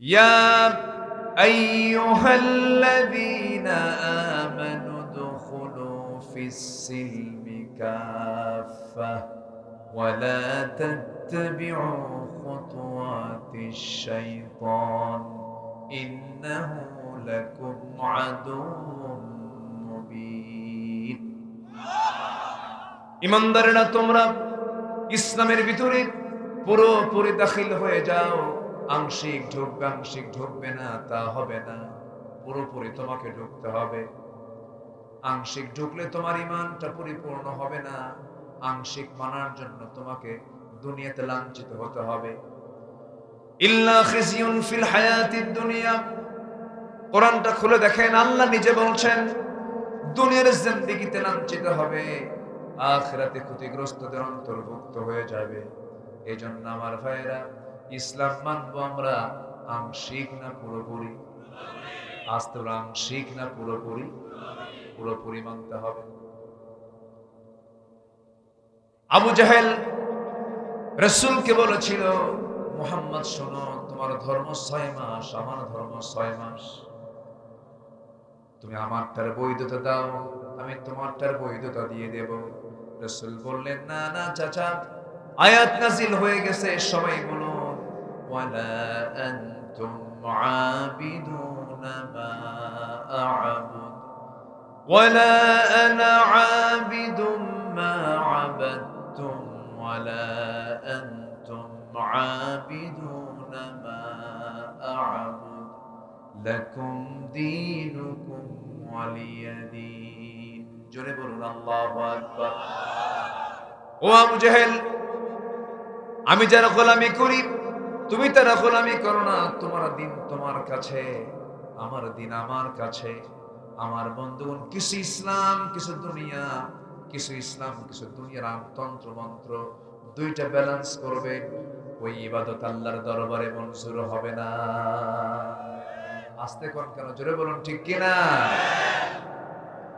يا أيها الذين آمنوا ادخلوا في السلم كافة ولا تتبعوا خطوات الشيطان إنه لكم عدو মুবিন। ইমানদারেরা, তোমরা ইসলামের ভিতরে পুরোপুরি দাখিল হয়ে যাও। আংশিক ঢুকবে, আংশিক ঢুকবে না তা হবে না, পুরোপুরি তোমাকে ঢুকতে হবে। আংশিক ঢুকলে তোমার ঈমানটা পরিপূর্ণ হবে না। আংশিক মানার জন্য তোমাকে দুনিয়াতে লাঞ্ছিত হতে হবে। ইল্লা খিজিয়ুন ফিল হায়াতিদ দুনিয়া। কোরআনটা খুলে দেখেন, আল্লাহ নিজে বলছেন দুনিয়ার জিন্দেগিতে লাঞ্ছিত হবে, আখিরাতে ক্ষতিগ্রস্তদের অন্তর্ভুক্ত হয়ে যাবে। এজন্য আমার ভাইরা, ইসলাম মানবো আমরা আংশিক না পুরোপুরি? আস্তে আংশিক না পুরোপুরি? পুরোপুরি মানতে হবে। আবু জাহেল রাসূলকে বলেছিল, মুহাম্মদ শোনো, তোমার ধর্ম 6 মাস, আমার ধর্ম 6 মাস। তুমি আমারটার বৈধতা দাও, আমি তোমারটার বৈধতা দিয়ে দেব। রাসূল বললেন, না না চাচা, আয়াত নাযিল হয়ে গেছে, সবাই বলুন ওয়ালা আনতুম আবিদুনা মা আ'বুদ ওয়ালা আনা আবিদুম মা আবাদতুম ওয়ালা আনতুম আবিদুনা মা আ'বুদ লাকুম দীনুকুম ওয়ালিয়া দীন। জোরে বলুন আল্লাহু আকবার। ও আবু জেহেল, আমি যারা গোলামি করি তুমি তারা গোলামি করো না। তোমার দিন তোমার কাছে, আমার দিন আমার কাছে। আমার বন্ধুগণ, কিছু ইসলাম কিছু দুনিয়া, কিছু ইসলাম কিছু দুনিয়ার তন্ত্র মন্ত্র, দুইটা ব্যালেন্স করবে, ওই ইবাদত আল্লাহর দরবারে মঞ্জুর হবে না। আস্তে কোন কেন, জোরে বলুন ঠিক কিনা?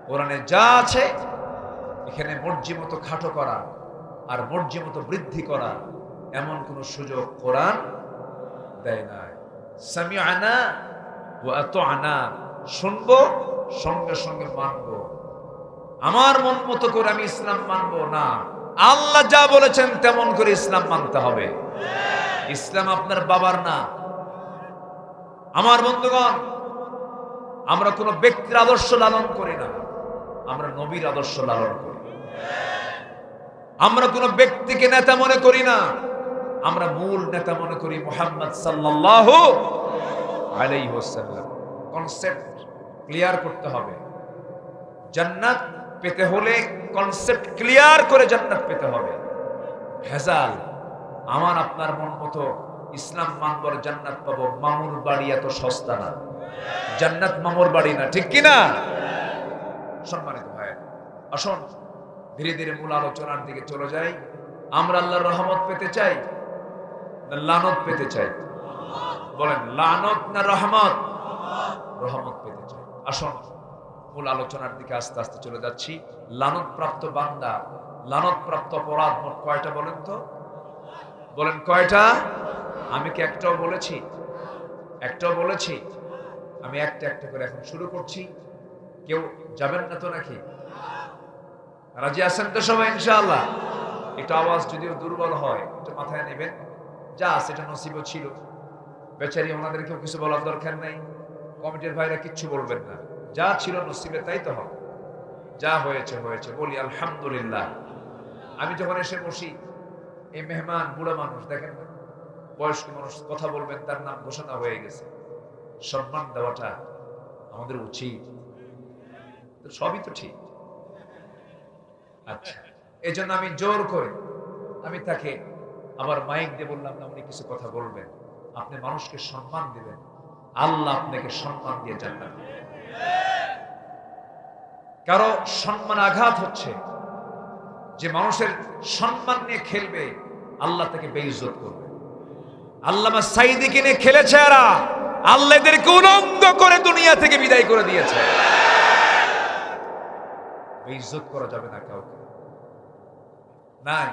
কোরআনে যা আছে, এখানে মর্জি মতো খাটো করা আর মর্জি মতো বৃদ্ধি করা এমন কোন সুযোগ কোরআন দেয় নাই। সামিআনা ওয়া আতা'না, শুনবো সঙ্গে সঙ্গে মানবো। আমার মন মতো করে আমি ইসলাম মানবো না, আল্লাহ যা বলেছেন তেমন করে ইসলাম মানতে হবে। ইসলাম আপনার বাবার না। আমার বন্ধুগণ, আমরা কোন ব্যক্তির আদর্শ লালন করি না, আমরা নবীর আদর্শ লালন করি। আমরা কোন ব্যক্তিকে নেতা মনে করি না, আমরা মূল নেতা মনে করি মুহাম্মদ সাল্লাল্লাহু আলাইহি ওয়াসাল্লাম। কনসেপ্ট ক্লিয়ার করতে হবে। জান্নাত পেতে হলে কনসেপ্ট ক্লিয়ার করে জান্নাত পেতে হবে। ভেজাল আমার আপনার মন মতো ইসলাম মানব আর জান্নাত পাবো, মামুর বাড়ি এত সস্তা না। জান্নাত মামুর বাড়ি না, ঠিক কি না? সম্মানিত ভাই, আসুন ধীরে ধীরে মূল আলোচনার দিকে চলে যাই। আমরা আল্লাহর রহমত পেতে চাই না লানত পেতে চাই? বলেন, লানত না রহমত? রহমত পেতে চাই। আসুন মূল আলোচনার দিকে আস্তে আস্তে চলে যাচ্ছি। লানত প্রাপ্ত বান্দা, লানত প্রাপ্ত অপরাধ মোট কয়টা বলেন তো? বলেন কয়টা? আমি কি একটাও বলেছি? একটাও বলেছি? আমি একটা একটা করে এখন শুরু করছি। কেউ যাবেন না তো নাকি? রাজি আছেন তো সবাই ইনশাআল্লাহ? একটু আওয়াজ যদিও দুর্বল হয় একটু মাথায় নেবেন, যা সেটা নসিব ছিল। বেচারি ওনাদেরকেও কিছু বলার দরকার নাই, কমিটির ভাইরা কিচ্ছু বলবেন না, যা ছিল নসিবে তাই তো হবে। যা হয়েছে হয়েছে, বলি আলহামদুলিল্লাহ। আমি যখন এসে বসি, এই মেহমান বুড়া মানুষ দেখেন না, বয়স্ক মানুষ কথা বলবেন, তার নাম ঘোষণা হয়ে গেছে। সম্মান দেওয়াটা আমাদের উচিত, সবই তো ঠিক। আচ্ছা, এই জন্য আমি জোর করে আমি তাকে আবার মাইক দিয়ে বললাম না, উনি কিছু কথা বলবেন। আপনি মানুষকে সম্মান দিবেন, আল্লাহ আপনাকে সম্মান দিয়ে জান্নাত দিবেন। কারো সম্মান আঘাত হচ্ছে, যে মানুষের সম্মান নিয়ে খেলবে আল্লাহ তাকে বেইজ্জত করবে। আল্লামা সাইদিকে নিয়ে খেলেছে এরা, আল্লাহ এদেরকে উলঙ্গ করে দুনিয়া থেকে বিদায় করে দিয়েছে। বেইজ্জত করা যাবে না কাউকে। নাই,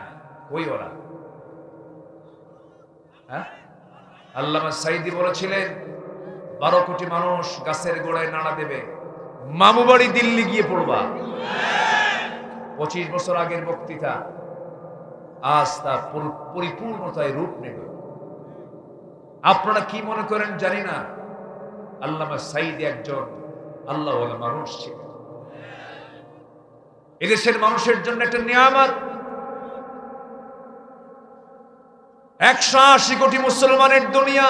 কই ওরা? হ্যাঁ, আল্লামা সাঈদী বলেছিলেন 12 কোটি মানুষ গাছের গোড়ায় নাড়া দেবে, মামু বাড়ি দিল্লি গিয়ে পড়বা। 25 বছর আগের বক্তৃতা আজ তা পরিপূর্ণতায় রূপ নেবে। আপনারা কি মনে করেন জানি না, আল্লামা সাঈদী একজন আল্লাহওয়ালা মানুষ ছিলেন। এদেশের মানুষের জন্য একটা নিয়ামত। 180 কোটি মুসলমানের দুনিয়া,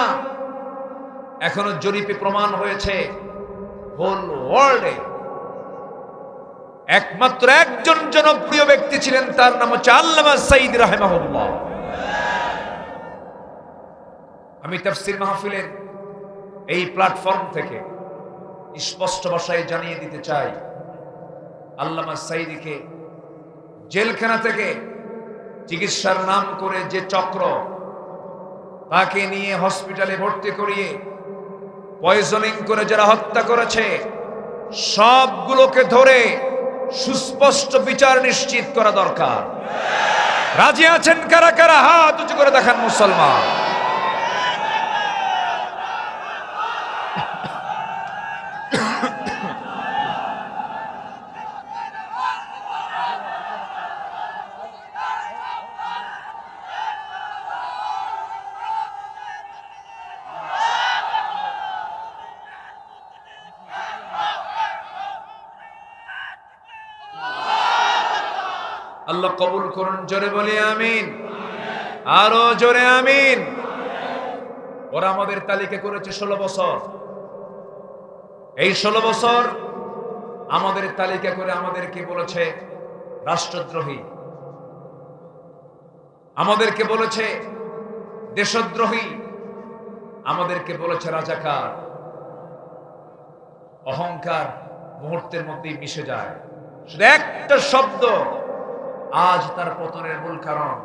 এখনো জরিপে প্রমাণ হয়েছে হোল ওয়ার্ল্ডে একমাত্র একজন জনপ্রিয় ব্যক্তি ছিলেন, তার নাম হচ্ছে আল্লামা সাঈদী রাহিমাহুল্লাহ। আমি তাফসীর মাহফিলের এই প্ল্যাটফর্ম থেকে স্পষ্ট ভাষায় জানিয়ে দিতে চাই, আল্লামা সাঈদীকে জেলখানা থেকে চিকিৎসার নাম করে যে চক্র তাকে নিয়ে হসপিটালে ভর্তি করিয়ে পয়জনিং করে যারা হত্যা করেছে, সবগুলোকে ধরে সুস্পষ্ট বিচার নিশ্চিত করা দরকার। রাজি আছেন কারা কারা? হাত উঁচু করে দেখান মুসলমান। আল্লাহ কবুল করুন, জোরে বলি আমিন, আরো জোরে আমিন। ওরা আমাদের তালিকা করেছে 16 বছর। এই 16 বছর আমাদের তালিকা করে আমাদেরকে বলেছে রাষ্ট্রদ্রোহী, আমাদেরকে বলেছে দেশদ্রোহী, আমাদেরকে বলেছে রাজাকার। অহংকার মুহূর্তের মধ্যেই মিশে যায়। শুধু একটা শব্দ আজ তার পতনের মূল কারণ।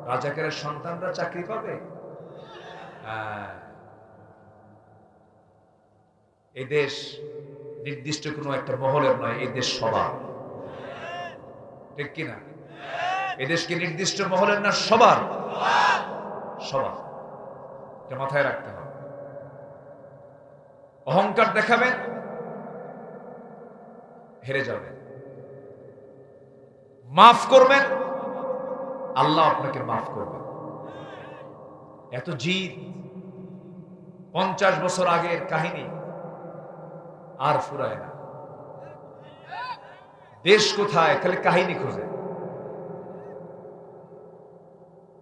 রাজাকারের সন্তানরা চাকরি পাবে? এই দেশ নির্দিষ্ট কোনো একটা মহলের নয়, এই দেশ সবার, ঠিক কিনা? এই দেশকে নির্দিষ্ট মহলের না, সবার, সবার। এটা মাথায় রাখতে হবে। অহংকার দেখাবেন, হেরে যাবেন। মাফ করবেন, আল্লাহ আপনাকে মাফ করবেন। এত জিদ, 50 বছর আগের কাহিনী আর ফুরায় না। দেশ কোথায়? খালি কাহিনী খোঁজে।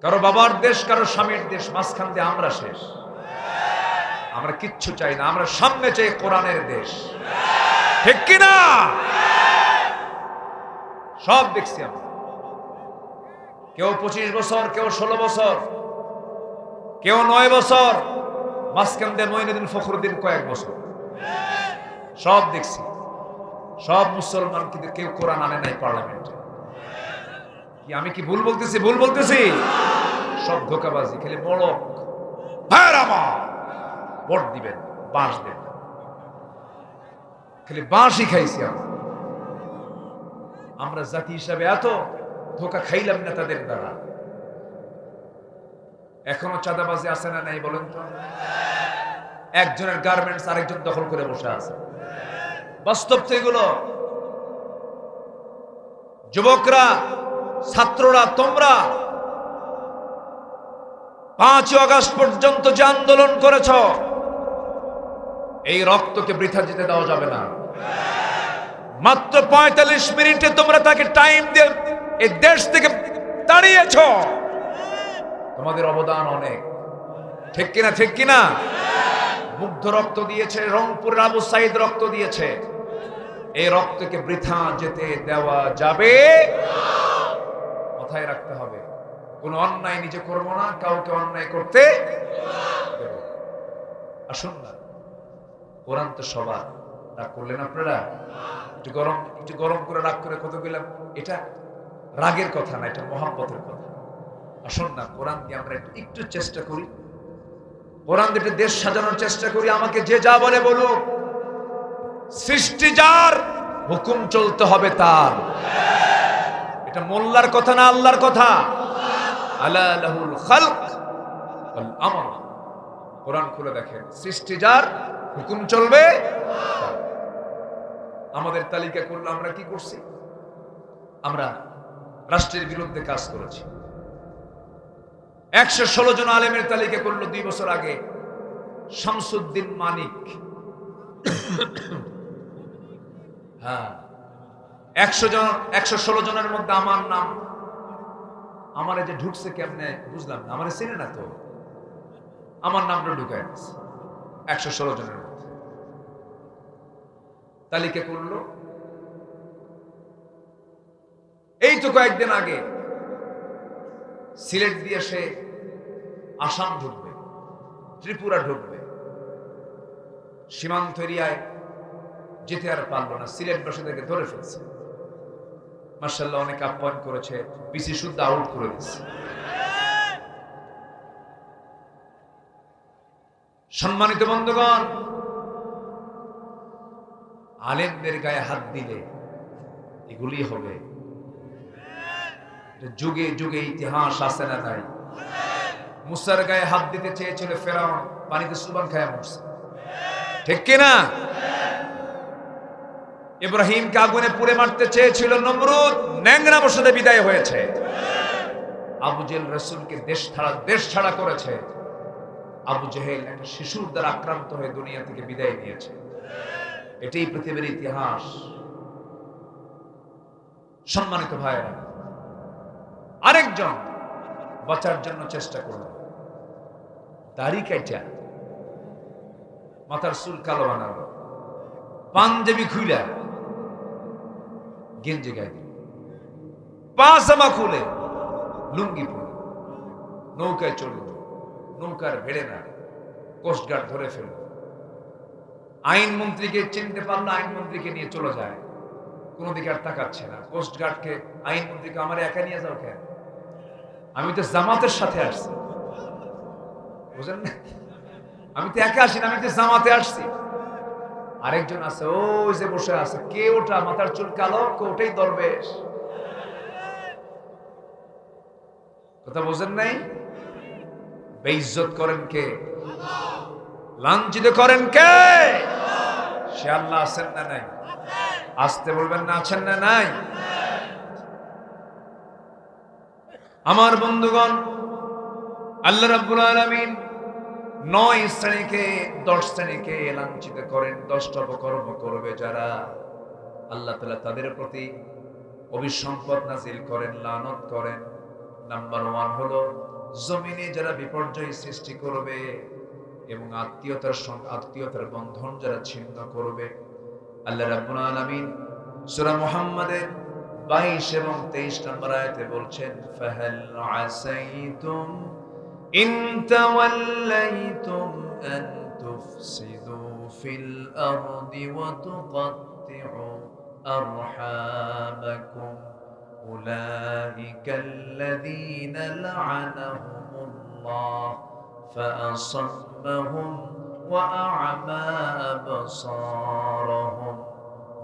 কারো বাবার দেশ, কারো স্বামীর দেশ, মাঝখান দিয়ে আমরা শেষ। আমরা কিচ্ছু চাই না, আমরা সামনে চাই কোরআনের দেশ, ঠিক কিনা? সব দেখছি আমরা। কেউ 25 বছর, কেউ 16 বছর, কেউ 9 বছর, মাঝখান দিয়ে মঈনুদ্দিন ফখরুদ্দিন কয়েক বছর। সব দেখছি। সব মুসলমান, কিন্তু কেউ কোরআন আনে নাই পার্লামেন্টে। কি আমি কি ভুল বলতেছি? ভুল বলতেছি? সব ধোঁকাবাজি, খালি মোড়ক। ভোট দিবেন, বাঁশ দেন, খালি বাঁশই খাইছি আমরা। আমরা জাতি হিসাবে এত ধোঁকা খাইলাম না তাদের দ্বারা। এখনো চাঁদাবাজি আছে না নাই বলেন তো? একজনের গার্মেন্টস আরেকজন দখল করে বসে আছে। বাস্তব তো এগুলো। যুবকরা, ছাত্ররা, তোমরা 5 আগস্ট পর্যন্ত যে আন্দোলন করেছ, এই রক্তকে বৃথা যেতে দেওয়া যাবে না। মাত্র 45 মিনিটে তোমরা তাকে টাইম দিয়ে এই দেশ থেকে তাড়িয়েছ। তোমাদের অবদান অনেক, ঠিক কিনা? ঠিক কিনা? মুগ্ধ রক্ত দিয়েছে, রংপুরের আবু সাইদ রক্ত দিয়েছে। এই রক্তকে বৃথা যেতে দেওয়া যাবে মাথায় রাখতে হবে। কোন অন্যায় নিজে করবো না, কাউকে অন্যায় করতে দেব। আসুন না, কোরআন তো সবার। রাগ করলেন আপনারা? একটু গরম করে রাগ করে কত গেলাম। এটা রাগের কথা না, এটা মহাব্বতের কথা। আসুন না, কোরআন দিয়ে আমরা একটু চেষ্টা করি, কোরআন দিয়ে দেশ সাজানোর চেষ্টা করি। আমাকে যে যা বলে বলুক, সৃষ্টি যার, হুকুম চলতে হবে তার। এটা মোল্লার কথা না, আল্লাহর কথা। আলা লাহুল খালক ওয়াল আমর। কোরআন খুলে দেখেন, সৃষ্টি যার, হুকুম চলবে। আমাদের তালিকা করলে আমরা কি করছি? আমরা রাষ্ট্রের বিরুদ্ধে কাজ করেছি। 116 জন আলেমের তালিকা করলো 2 বছর আগে শামসুদ্দিন মানিক। হ্যাঁ, 116 জনের মধ্যে আমার নাম, আমারে যে ঢুকছে কেমনে বুঝলাম না, আমারে চিনে না তো, আমার নামটা ঢুকায় দিচ্ছে 116 জনের মধ্যে। তালিকা করলো। এই তো কয়েকদিন আগে সিলেট দিয়ে সে আসাম ঢুকবে, ত্রিপুরা ঢুকবে, সীমান্ত এরিয়ায় যেতে আর পারলো না, সিলেটবাসীদেরকে ধরে ফেলছে। মাশাআল্লাহ, অনেক আপ্যায়ন করেছে, পিসি শুদ্ধ আউট করে দিচ্ছে। সম্মানিত বন্ধুগণ, আলেমদের গায়ে হাত দিলে এগুলি হবে। যুগে যুগে ইতিহাস আছে না নাই? মুসার গায়ে হাত দিতে চেয়েছিল ফেরাউন, পানিতে সুবান খায় মরছে, ঠিক কিনা? ইব্রাহিমকে আগুনে পুড়ে মারতে চেয়েছিল নমরুদ, ন্যাংরা বসতে বিদায় হয়েছে। আবু জেহেল রাসূলকে দেশ ছাড়া করেছে। আবু জেহেল একটা শিশুর দ্বারা আক্রান্ত হয়ে দুনিয়া থেকে বিদায় নিয়েছে। এটাই পৃথিবীর ইতিহাস। সম্মানিত ভাইরা, আরেকজন বাঁচার জন্য চেষ্টা করল, দাড়ি কাটা মাথার চুল কালো বানালো, পাঞ্জাবি খুইলা গেঞ্জি গায়ে দিল, পাজামা খুলে লুঙ্গি পরে নৌকায় চলল। নৌকার ভেড়ে না, কোস্টগার্ড ধরে ফেলল। আইনমন্ত্রীকে চিনতে পারলো, আইনমন্ত্রীকে নিয়ে চলে যায়, কোনো দিকে আর তাকাচ্ছে না। কোস্টগার্ডকে, আইনমন্ত্রীকে, আমার একা নিয়ে যাও কেন? আমি তো জামাতের সাথে আসছি, বুঝলেন না? আমি তো একা আসি না, আমি তো জামাতে আসছি। আরেকজন আছে, ওই যে বসে আছে, কে ওটা? মাথার চুল কালো, ওটাই দরবেশ। কথা বোঝেন নাই? বেইজ্জত করেন কে? লাঞ্ছিত করেন কে? সে আল্লাহ। আছেন না নাই? আসতে বলবেন না, আছেন না নাই? আমার বন্ধুগণ, আল্লাহ রাব্বুল আলামিন 9 শ্রেণীকে, 10 শ্রেণীকে লাঞ্ছিত করেন। 10টা অপকর্ম করবে যারা, আল্লাহ তাআলা তাদের প্রতি অভিসম্পদ নাজিল করেন, লানত করেন। নাম্বার 1 হলো জমিনে যারা বিপর্যয় সৃষ্টি করবে এবং আত্মীয়তার বন্ধন যারা ছিন্ন করবে। আল্লাহ রাব্বুল আলামিন সূরা মুহাম্মাদের 22 এবং 23 নম্বর আয়াতে বলছেন, ফাহাল আসাইতুম ইন তাওয়াল্লাইতুম আন তুফসিদু ফিল আরদি ওয়া তুকাত্তিউ আরহামাকুম উলাইকাল্লাযীনা লা'আনাহুমুল্লাহ ফাআসাম্মাহুম ওয়া আ'মা আবসারহুম।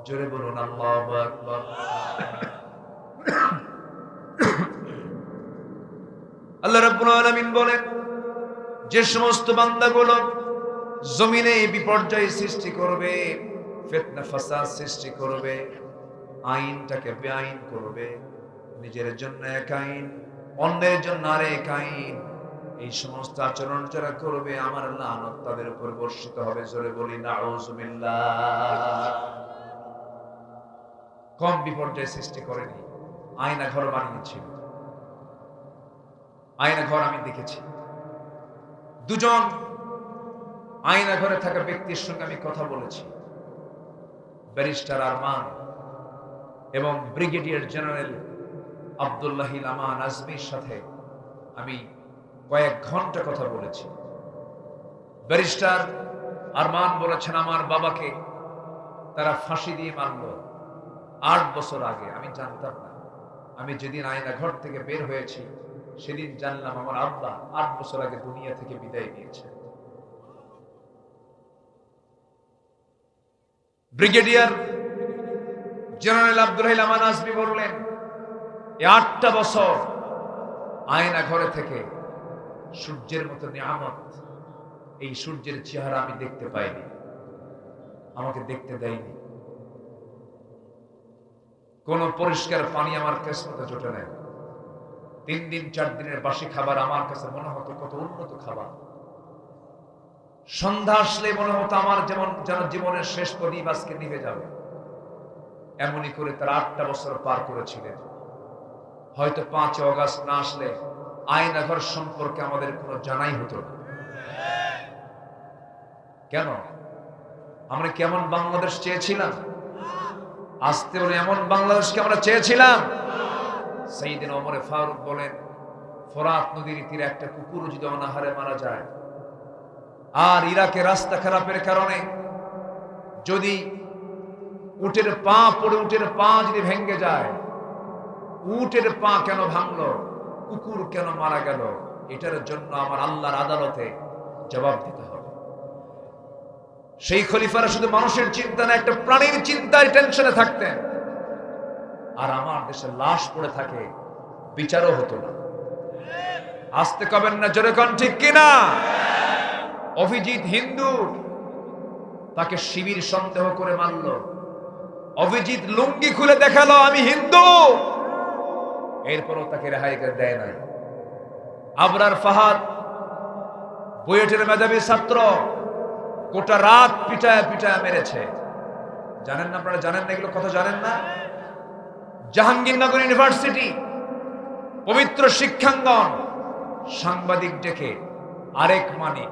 জোরে বলুন আল্লাহু আকবার। আল্লাহ রাব্বুল আলামিন বলেন, যে সমস্ত বান্দাগুলো জমিনে বিপর্যয় সৃষ্টি করবে, ফিতনা ফাসাদ সৃষ্টি করবে, আইনটাকে বেআইন করবে, নিজের জন্য এক আইন, অন্যের জন্য আরেক আইন, এই সমস্ত আচরণ যারা করবে, আমার লানত তাদের উপর বর্ষিত হবে। জোরে বলি নাউযুবিল্লাহ। কম বিপর্যয় সৃষ্টি করেনি, আয়না ঘর বানিয়েছিল। আয়না ঘর আমি দেখেছি। 2 জন আয়না ঘরে থাকা ব্যক্তির সঙ্গে আমি কথা বলেছি, ব্যারিস্টার আরমান এবং ব্রিগেডিয়ার জেনারেল আব্দুল্লাহিল আমান আজমির সাথে আমি কয়েক ঘন্টা কথা বলেছি। ব্যারিস্টার আরমান বলেছেন, আমার বাবাকে তারা ফাঁসি দিয়ে মারল 8 বছর আগে। আমি জানতাম না। আমি যেদিন আয়না ঘর থেকে বের হয়েছি সেদিন জানলাম আমার আব্বা 8 বছর আগে দুনিয়া থেকে বিদায় নিয়েছে। ব্রিগেডিয়ার জেনারেল আব্দুল আমান আজমি বললেন, এই 8টা বছর আয়না ঘরে থেকে সূর্যের মতো নিয়ামত এই সূর্যের চেহারা আমি দেখতে পাইনি, আমাকে দেখতে দেয়নি। কোন পরিষ্কার পানি আমার কিসমতে জোটে নাই। 3 দিন 4 দিনের বাসি খাবার আমার কাছে মনে হতো কত উন্নত খাবার। সন্ধ্যা আসলে মনে হতো আমার যেন জীবনের শেষ প্রদীপ আজকে নিভে যাবে। এমনই করে তারা 8টা বছর পার করেছিলেন। হয়তো 5 অগাস্ট না আসলে আয়নাঘর সম্পর্কে আমাদের কোনো জানাই হতো না। কেন? আমরা কেমন বাংলাদেশ চেয়েছিলাম? আসতে বলে এমন বাংলাদেশকে আমরা চেয়েছিলাম। সাইয়েদনা ওমর ফারুক বলেন, ফোরাত নদীর তীরে একটা কুকুর যদি অনাহারে মারা যায়, আর ইরাকে রাস্তা খারাপের কারণে যদি উটের পা পড়ে উটের পা যদি ভেঙে যায়, উটের পা কেন ভাঙলো, কুকুর কেন মারা গেল, এটার জন্য আমার আল্লাহর আদালতে জবাব দিতে হবে। সেই খলিফারা শুধু মানুষের চিন্তা না, একটা প্রাণীর চিন্তায় টেনশনে থাকতেন। আর আমার দেশে লাশ পড়ে থাকে, বিচারও হতো না। আসতে কবেন না, জোরে কোন ঠিক কিনা? অভিজিৎ হিন্দু, তাকে শিবির সন্দেহ করে মারল। অভিজিৎ লুঙ্গি খুলে দেখালো আমি হিন্দু, এরপরও তাকে রেহাই দেয় নাই। আবরার ফাহাদ বুয়েটের মেধাবী ছাত্র, গোটা রাত পিটায় পিটায় মেরেছে। জানেন না আপনারা? জানেন না এগুলো কথা? জানেন না? জাহাঙ্গীরনগর ইউনিভার্সিটি পবিত্র শিক্ষাঙ্গন, সাংবাদিক ডেকে আরেক মানিক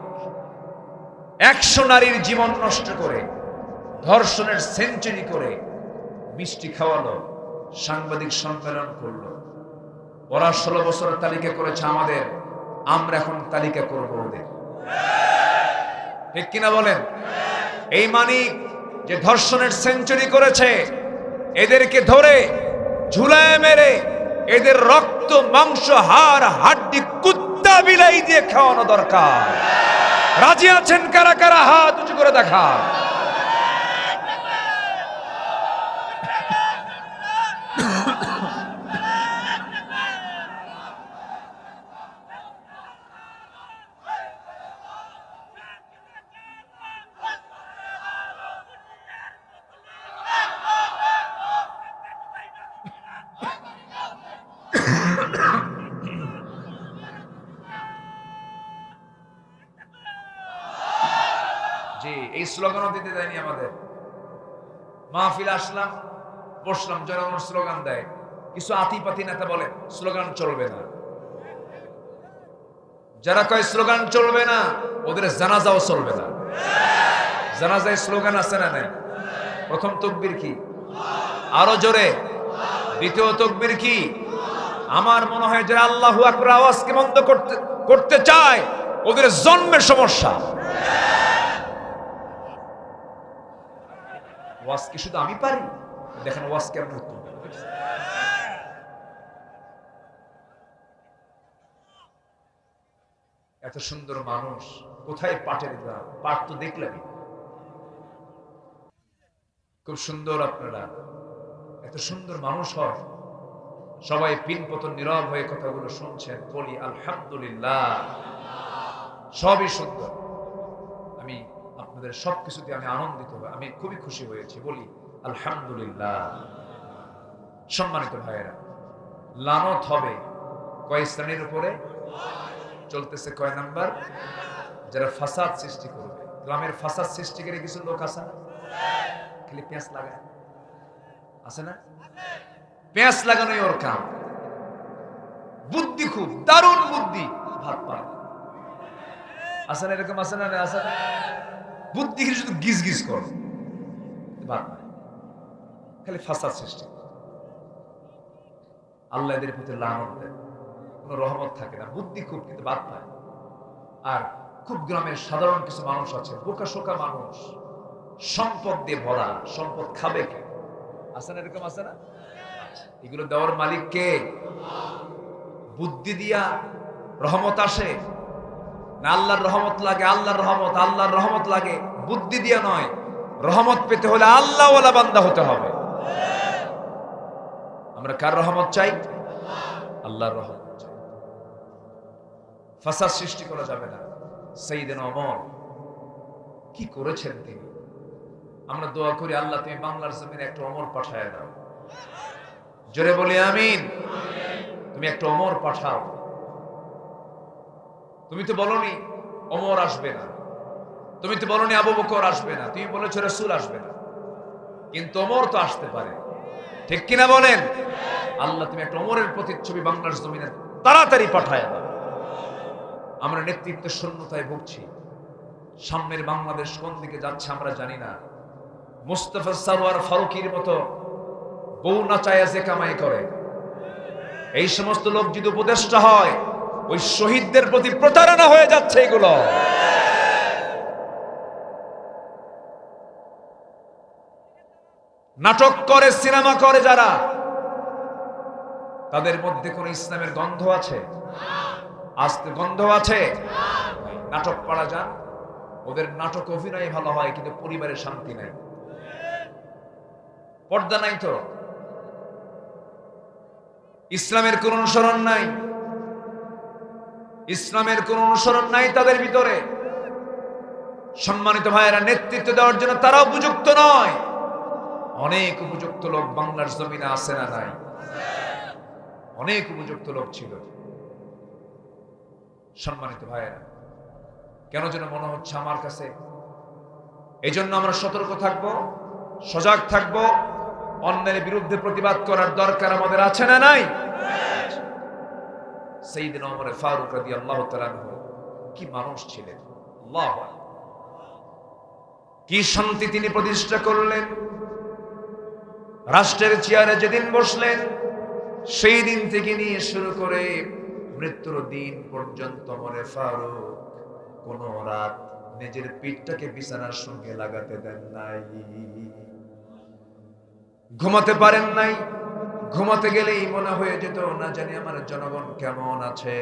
100 নারীর জীবন নষ্ট করে ধর্ষণের সেঞ্চুরি করে মিষ্টি খাওয়ালো, সাংবাদিক সম্মেলন করলো। ওরা 16 বছরের তালিকা করেছে আমাদের, আমরা এখন তালিকা করবো ওদের। ঠিক কিনা বলেন? এই মানিক যে ধর্ষণের সেঞ্চুরি করেছে, এদেরকে ধরে ঝুলায় মেরে এদের রক্ত মাংস হাড় হাড্ডি কুত্তা বিলাই দিয়ে খাওয়ানো দরকার। রাজি আছেন কারা কারা? হাত উঁচু করে দেখা। জি, এই স্লোগানও দিতে দেয়নি আমাদের। মাহফিল আসলাম, বসলাম, জনগণ স্লোগান দেয়। কিছু আতিপাতি নেতা বলে স্লোগান চলবে না। যারা কয় স্লোগান চলবে না, ওদের জানাজাও চলবে না। জানাজায় স্লোগান আছে না নাই? প্রথম তাকবীর কি? আরো জোরে। দ্বিতীয় তাকবীর কি? আমার মনে হয় যারা আল্লাহু আকবার আওয়াজকে বন্ধ করতে চায়, ওদের জন্মের সমস্যা। ওয়াজ কি শুধু আমি পারি? দেখেন ওয়াজ কেমন হতো। এত সুন্দর মানুষ, কোথায় পাটের গ্রাম? পাট তো দেখলামই, খুব সুন্দর। আপনারা এত সুন্দর মানুষ হয়, সবাই পিনপতন নীরব হয়ে কথাগুলো শুনছেন। বলি আলহামদুলিল্লাহ, সবই সুন্দর। আমি আপনাদের সবকিছুতে আমি আনন্দিত, আমি খুবই খুশি হয়েছি। বলি আলহামদুলিল্লাহ। সম্মানিত ভাইয়েরা, লানত হবে কয় শ্রেণীর উপরে? চলতেছে কয় নাম্বার? যারা ফাসাদ সৃষ্টি করবে। গ্রামের ফাসাদ সৃষ্টিকারী কিছু লোক আছে না, খালি পেঁয়াজ লাগায়, আছে না? পেঁয়াজ লাগানোই ওর কাম। বুদ্ধি খুব দারুণ বুদ্ধি, ভাত পায়, আছে না? এরকম আছে না? আছে না? বুদ্ধি শুধু গিজ গিজ কর, ভাত পায়, খালি ফাসাদ সৃষ্টি। আল্লাহ এদের প্রতি লানত দেয়, কোনো রহমত থাকে না। বুদ্ধি খুব, কিন্তু বাদ পায়। আর খুব গ্রামের সাধারণ কিছু মানুষ আছে, বোকা শোকা মানুষ, সম্পদ দিয়ে ভরা। সম্পদ খাবে কে? আছে না? এরকম আছে না? এগুলো দেওয়ার মালিক কে? বুদ্ধি দিয়া রহমত আসে না আল্লাহর রহমত লাগে? আল্লাহর রহমত লাগে বুদ্ধি দিয়া নয়। রহমত পেতে হলে আল্লাহওয়ালা বান্দা হতে হবে। আমরা কার রহমত চাই? আল্লাহর রহমত চাই। ফাসাদ সৃষ্টি করা যাবে না। সাইয়েদনা ওমর কি করেছেন তিনি। আমরা দোয়া করি, আল্লাহ তুমি বাংলার জমিনে একটা ওমর পাঠায় দাও। জোরে বলি আমিন। তুমি একটা ওমর পাঠাও। তুমি তো বলনি ওমর আসবে না, তুমি তো বলনি আবু বকর আসবে না, তুমি বলেছো রাসূল আসবে না, কিন্তু ওমর তো আসতে পারে, ঠিক কিনা বলেন? আল্লাহ তুমি একটা ওমরের প্রতিচ্ছবি বাংলার জমিনে তাড়াতাড়ি পাঠায় দাও। আমরা নেতৃত্বের শূন্যতায় ভুগছি। সামনের বাংলাদেশ কোন দিকে যাচ্ছে আমরা জানি না। মুস্তাফা সারোয়ার ফারুকীর মতো বউ নাচায়া যে কামাই করে, এই সমস্ত লোক যদি উপদেষ্টা হয়, ওই শহীদদের প্রতি প্রতারণা হয়ে যাচ্ছে। এগুলো নাটক করে, সিনেমা করে যারা, তাদের মধ্যে কোন ইসলামের গন্ধ আছে? আস্তে গন্ধ আছে? নাটক পাড়া যান, ওদের নাটক অভিনয় ভালো হয়, কিন্তু পরিবারের শান্তি নাই, পর্দা নাই, তো ইসলামের কোন অনুসরণ নাই, ইসলামের কোন অনুসরণ নাই তাদের ভিতরে। সম্মানিত ভাইয়েরা, নেতৃত্ব দেওয়ার জন্য তারা উপযুক্ত নয়। অনেক উপযুক্ত লোক বাংলার জমিনে আছে না নাই? অনেক উপযুক্ত লোক ছিল। সম্মানিত ভাইয়েরা, কেন যেন মনে হচ্ছে আমার কাছে, এই জন্য আমরা সতর্ক থাকব, সজাগ থাকব। অন্যের বিরুদ্ধে প্রতিবাদ করার দরকার আমাদের আছে না নাই? সাইয়েদনা ওমর ফারুক রাদিয়াল্লাহু তাআলা আনহু কি মানুষ ছিলেন! আল্লাহু আকবার, কি শান্তি তিনি প্রতিষ্ঠা করলেন। রাষ্ট্রের চেয়ারে যেদিন বসলেন, সেই দিন থেকে নিয়ে শুরু করে মৃত্যুর দিন পর্যন্ত ওমর ফারুক কোন রাত নিজের পিঠটাকে বিছানার সঙ্গে লাগাতে দেন নাই, ঘুমাতে পারেন নাই। ঘুমাতে গেলেই মনে হয়ে যেত, না জানি আমার জনগণ কেমন আছে,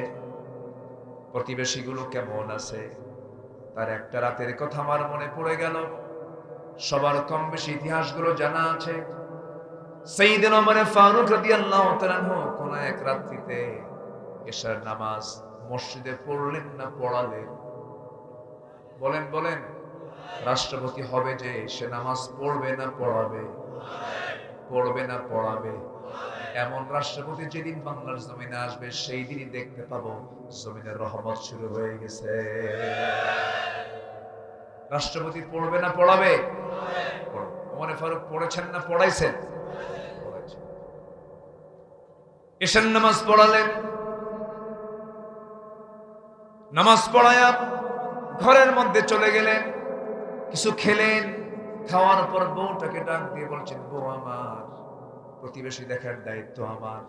প্রতিবেশীগুলো কেমন আছে। তার একটা রাতের কথা আমার মনে পড়ে গেল। সবার কম বেশি ইতিহাসগুলো জানা আছে। সাইয়েদনা ওমর ফারুক রাদিয়াল্লাহু তাআলা আনহু কোন এক রাত্রিতে এশার নামাজ মসজিদে পড়লেন না পড়ালেন? বলেন বলেন, রাষ্ট্রপতি হবে যে, সে নামাজ পড়বে না পড়াবে? পড়বে না পড়াবে? এমন রাষ্ট্রপতি যেদিন বাংলার জমিনে আসবে, সেই দিনই দেখতে পাবো জমিনের রহমত শুরু হয়ে গেছে। রাষ্ট্রপতি পড়বে না পড়াবে? ওমর ফারুক পড়েছেন না পড়াইছেন? পড়াইছেন। এশার নামাজ পড়ালেন। নামাজ পড়ায়া ঘরের মধ্যে চলে গেলেন, কিছু খেলেন। খাওয়ার পর বউটাকে ডাক দিয়ে বলছেন, বউ আমার, প্রতিবেশী দেখার দায়িত্ব আমার।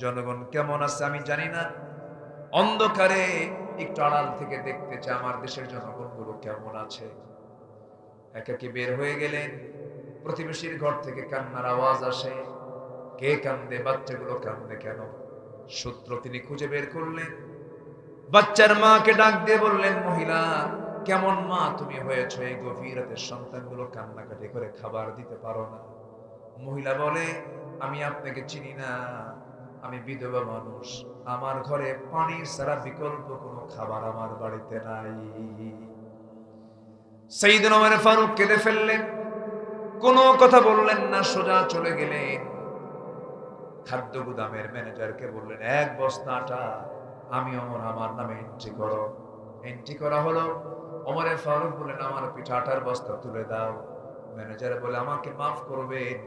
জনগণ কেমন আছে আমি জানি না, অন্ধকারে একটু আড়াল থেকে দেখতে চাই আমার দেশের জনগণ গুলো কেমন আছে। একাকি বের হয়ে গেলেন। প্রতিবেশীর ঘর থেকে কান্নার আওয়াজ আসে। কে কান্দে? বাচ্চাগুলো কান্দে কেন? সূত্র তিনি খুঁজে বের করলেন। বাচ্চার মাকে ডাক দিয়ে বললেন, মহিলা, কেমন মা তুমি হয়েছো, এই গভীর রাতে সন্তানগুলো কান্নাকাটি করে খাবার দিতে পারো না? মহিলা বলে, আমি আপনাকে চিনি না, আমি বিধবা মানুষ, আমার ঘরে পানি ছাড়া বিকল্প কোনো খাবার আমার বাড়িতে নাই। সাইয়েদনা ওমর ফারুক কেঁদে ফেললেন, কোনো কথা বললেন না, সোজা চলে গেলেন। খাদ্য গুদামের ম্যানেজারকে বললেন, এক বস্তা আটা আমি ওমর আমার নামে এন্ট্রি করো। এন্ট্রি করা হলো। ওমর ফারুক বললেন, আমার পিঠা আটার বস্তা তুলে দাও। ম্যানেজার বলে, আমাকে মাফ করবেন,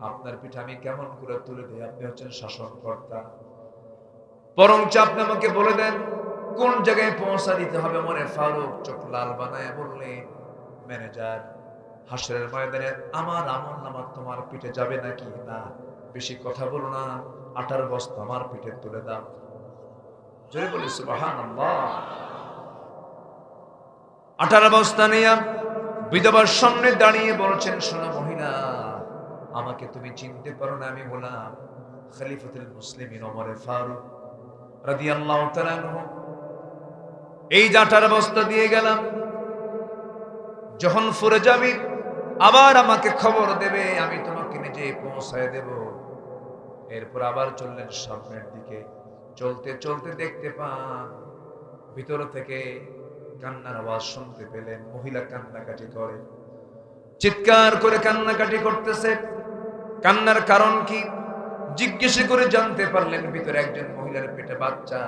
আপনার পিঠা আমি কেমন করে তুলে দিই? আপনি হচ্ছেন শাসনকর্তা, বরঞ্চ আপনি আমাকে বলে দেন কোন জায়গায় পৌঁছা দিতে হবে। ওমর ফারুক চোখ লাল বানায় বললেন, ম্যানেজার, হাসরের ময়দানে আমার আমলনামা তোমার পিঠে যাবে নাকি? না, বেশি কথা বলো না, আটার বস্তা আমার পিঠে তুলে দাও। জোরে বলি সুবহানাল্লাহ। আটার বস্তা নিয়ে বিধবার সামনে দাঁড়িয়ে বলছেন, শোনো মহিলা, আমাকে তুমি চিনতে পারো না, আমি হলাম খলিফাতুল মুসলিমিন ওমর ফারুক রাদিয়াল্লাহু তাআলা আনহু। এই যে আটার বস্তা দিয়ে গেলাম, যখন ফুরে যাবি আবার আমাকে খবর দেবে, আমি তোমাকে নিজে পৌঁছায় দেব। এরপর আবার চললেন সামনের দিকে। চলতে চলতে দেখতে পান ভিতর থেকে কান্নার আওয়াজ শুনতে পেলেন। মহিলা কান্নাকাটি করে, চিৎকার করে কান্নাকাটি করতেছে। কান্নার কারণ কি জিজ্ঞেস করে জানতে পারলেন, ভিতরে একজন মহিলার পেটে বাচ্চা,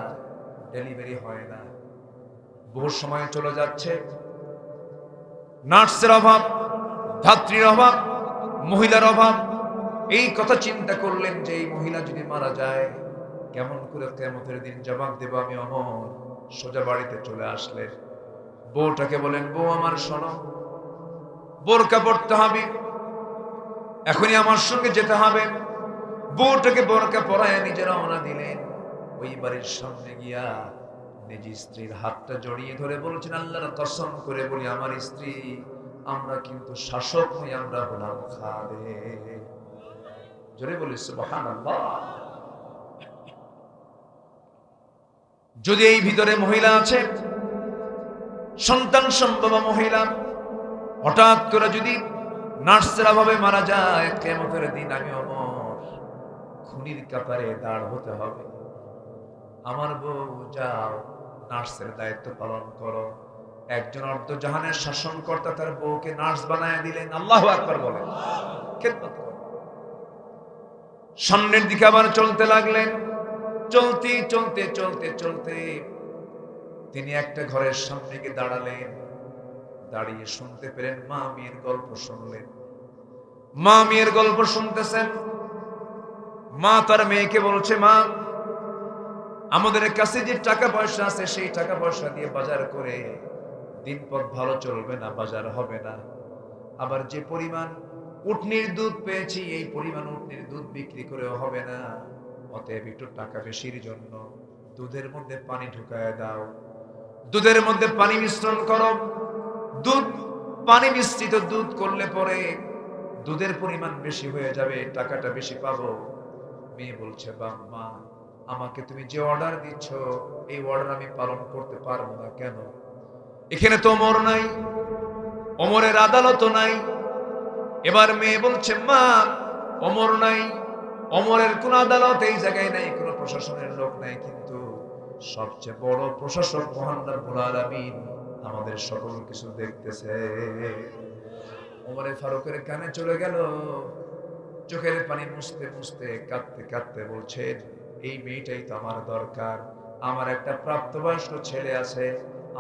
ডেলিভারি হয় না, বহু সময় চলে যাচ্ছে। নার্সের অভাব, ধাত্রীর অভাব, মহিলার অভাব। এই কথা চিন্তা করলেন যে এই মহিলা যদি মারা যায়, কেমন করে কিয়ামতের দিন জবাব দেব আমি অমর। সোজা বাড়িতে চলে আসলেন। বউটাকে বলেন, বউ আমার শোনো, বোরকা পড়তে হবে, এখনই আমার সঙ্গে যেতে হবে। বউটাকে বোরকা পরায় নিজে রওনা দিলেন। ওই বাড়ির সামনে গিয়া নিজ স্ত্রীর হাতটা জড়িয়ে ধরে বলছেন, আল্লাহর কসম করে বলি আমার স্ত্রী, আমরা কিন্তু শাসক নই, আমরা হলাম খাদেম। জোরে বলি সুবহানাল্লাহ। যদি এই ভিতরে মহিলা আছে, সন্তান সম্ভবা মহিলা, হঠাৎ করে যদি নার্সের অভাবে মারা যায়, কিয়ামতের দিন আমি অমর, খুনির কাতারে দাঁড় হতে হবে। আমার বউ, যাও নার্সের দায়িত্ব পালন করো। একজন অর্ধজাহানের শাসনকর্তা তার বউকে নার্স বানায় দিলেন। আল্লাহু আকবার বলেন। খেদমত করো। সামনের দিকে আবার চলতে লাগলেন। চলতে চলতে চলতে চলতে তিনি একটা ঘরের সামনে গিয়ে দাঁড়ালেন। দাঁড়িয়ে শুনতে পেলেন, মা মেয়ের গল্প শুনলেন। মা মেয়ের গল্প শুনতেছেন। মা তার মেয়েকে বলছে, মা আমাদের কাছে যে টাকা পয়সা আছে, সেই টাকা পয়সা দিয়ে বাজার করে দিনপথ ভালো চলবে না, বাজার হবে না। আবার যে পরিমাণ উটনির দুধ পেয়েছি, এই পরিমাণ উটনির দুধ বিক্রি করেও হবে না। অতএব একটু টাকা বেশির জন্য দুধের মধ্যে পানি ঢুকায় দাও, দুধের মধ্যে পানি মিশ্রণ করো। দুধ পানি মিশ্রিত দুধ করলে পরে দুধের পরিমাণ বেশি হয়ে যাবে, টাকাটা বেশি পাবো। মেয়ে বলছে, মা আমাকে তুমি যে অর্ডার দিচ্ছ, এই অর্ডার আমি পালন করতে পারবো না। কেন? এখানে তো ওমর নাই, ওমরের আদালত নাই। এবার মেয়ে বলছে, মা ওমর নাই, ওমরের কোন আদালত এই জায়গায় নাই, কোন প্রশাসনের লোক নাই, কিন্তু সবচেয়ে বড় প্রশাসক মহান রব্বুল আলামিন আমাদের সকল কিছু দেখতেছে। ওমরে ফারুকের কানে চলে গেল। চোখের পানি মুছতে মুছতে কাঁদতে কাঁদতে বলছেন, এই মেয়েটাই তো আমার দরকার। আমার একটা প্রাপ্তবয়স্ক ছেলে আছে,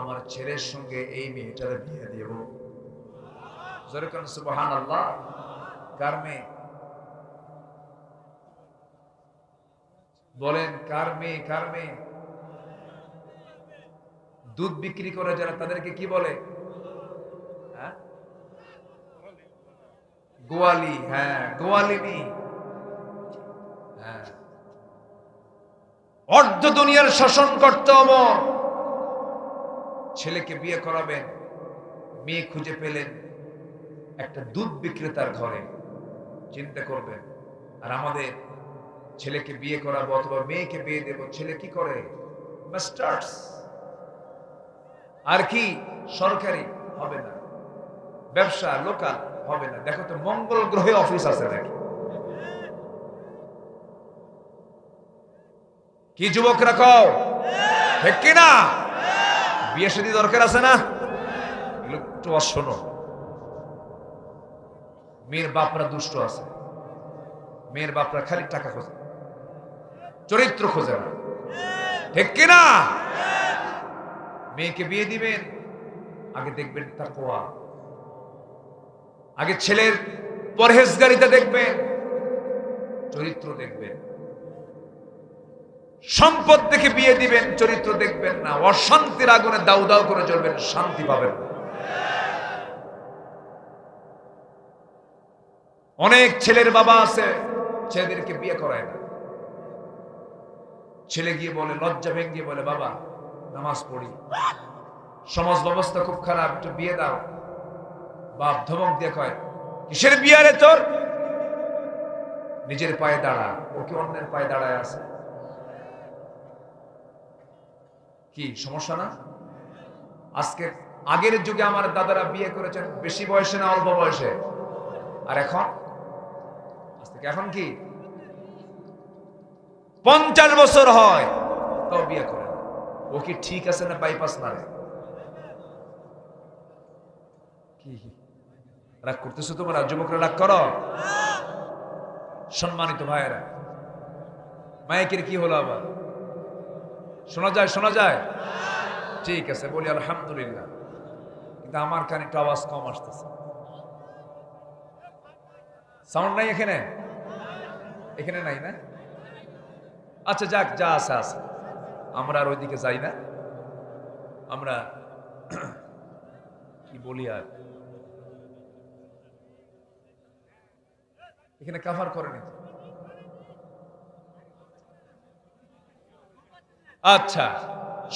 আমার ছেলের সঙ্গে এই মেয়েটার বিয়ে দেব। যেরকম সুবহানাল্লাহ। কার মেয়ে বলেন? কার মেয়ে? কার মেয়ে? দুধ বিক্রি করে যারা, তাদেরকে কি বলে? হ্যাঁ, গোয়ালি। হ্যাঁ, গোয়ালিনী। হ্যাঁ, অর্ধ দুনিয়ার শাসন করতে ওমর। ছেলেকে বিয়ে করাবেন, মেয়ে খুঁজে পেলেন একটা দুধ বিক্রেতার ঘরে। চিন্তা করবেন। আর আমাদের ছেলেকে বিয়ে করাবো অথবা মেয়েকে বিয়ে দেব, ছেলে কি করে? মাস্টার্স। আর কি? সরকারি হবে না, ব্যবসা লোকাল হবে না। দেখো তো মঙ্গল গ্রহে অফিস আছে নাকি? কি যুবকরা কও ঠিক কিনা? বিয়ে শাদী দরকার আছে না? একটু শোনো, মেয়ের বাপরা দুষ্ট আছে। মেয়ের বাপরা খালি টাকা খোঁজে, চরিত্র খোঁজে না, ঠিক কিনা? মেয়েকে বিয়ে দিবেন, আগে দেখবেন তাকওয়া, আগে ছেলের পরহেজগারিতা দেখবেন, চরিত্র দেখবেন। সম্পদ দেখে বিয়ে দিবেন, চরিত্র দেখবেন না। অশান্তির আগুনে দাউ দাউ করে জ্বলবেন, শান্তি পাবেন না। অনেক ছেলের বাবা আছে, ছেলেদেরকে বিয়ে করায় না। ছেলে গিয়ে বলে, লজ্জা ভেঙে বলে, বাবা নামাজ পড়ি, সমাজ ব্যবস্থা খুব খারাপ, একটু বিয়ে দাও। বাপ ধমক দিয়ে কয়, কিসের বিয়ে রে তোর? নিজের পায়ে দাঁড়া। ওকে অন্যের পায়ে দাঁড়ায় আছে, কি সমস্যা না? আজকে আগের যুগে আমার দাদারা বিয়ে করেছেন বেশি বয়সে না অল্প বয়সে? আর এখন এখন কি 50 বছর হয় তাও বিয়ে করে? ও কি ঠিক আছে না বাইপাস না রে? কি রাগ করতেছো তোমরা? যুবকরা রাগ করো? সম্মানিত ভাইয়েরা, মাইকের কি হলো আবার? শোনা যায়? শোনা যায়? ঠিক আছে, বলি আলহামদুলিল্লাহ। কিন্তু আমার কানে একটু আওয়াজ কম আসতেছে। সাউন্ড নাই এখানে? এখানে নাই না? আচ্ছা যাক, যা আছে আছে। আমরা আর ওইদিকে যাই না। আমরা কি বলি আর, এখানে কাভার করেনি। আচ্ছা,